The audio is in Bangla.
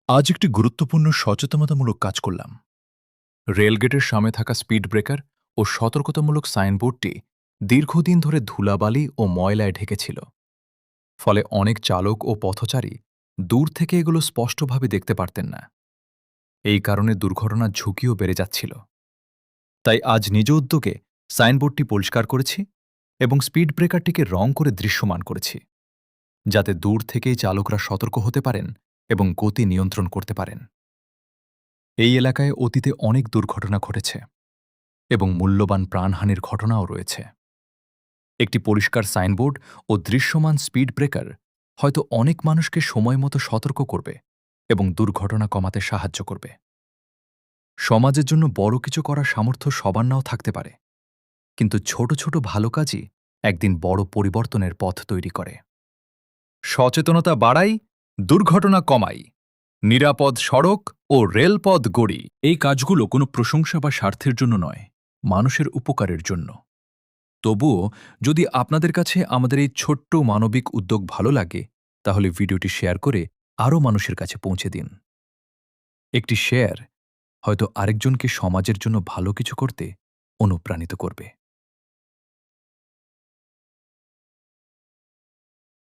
আজ একটি গুরুত্বপূর্ণ সচেতনতামূলক কাজ করলাম। রেলগেটের সামনে থাকা স্পিড ব্রেকার ও সতর্কতামূলক সাইনবোর্ডটি দীর্ঘদিন ধরে ধুলাবালি ও ময়লায় ঢেকেছিল। ফলে অনেক চালক ও পথচারী দূর থেকে এগুলো স্পষ্টভাবে দেখতে পারতেন না। এই কারণে দুর্ঘটনার ঝুঁকিও বেড়ে যাচ্ছিল। তাই আজ নিজ উদ্যোগে সাইনবোর্ডটি পরিষ্কার করেছি এবং স্পিড ব্রেকারটিকে রং করে দৃশ্যমান করেছি, যাতে দূর থেকেই চালকরা সতর্ক হতে পারেন এবং গতি নিয়ন্ত্রণ করতে পারেন। এই এলাকায় অতীতে অনেক দুর্ঘটনা ঘটেছে এবং মূল্যবান প্রাণহানির ঘটনাও রয়েছে। একটি পরিষ্কার সাইনবোর্ড ও দৃশ্যমান স্পিড ব্রেকার হয়তো অনেক মানুষকে সময়মতো সতর্ক করবে এবং দুর্ঘটনা কমাতে সাহায্য করবে। সমাজের জন্য বড় কিছু করার সামর্থ্য সবার নাও থাকতে পারে, কিন্তু ছোট ছোট ভালো কাজই একদিন বড় পরিবর্তনের পথ তৈরি করে। সচেতনতা বাড়াই, দুর্ঘটনা কমাই, নিরাপদ সড়ক ও রেলপথ গড়ি। এই কাজগুলো কোনো প্রশংসা বা স্বার্থের জন্য নয়, মানুষের উপকারের জন্য। তবুও যদি আপনাদের কাছে আমাদের এই ছোট্ট মানবিক উদ্যোগ ভালো লাগে, তাহলে ভিডিওটি শেয়ার করে আরও মানুষের কাছে পৌঁছে দিন। একটি শেয়ার হয়তো আরেকজনকে সমাজের জন্য ভালো কিছু করতে অনুপ্রাণিত করবে।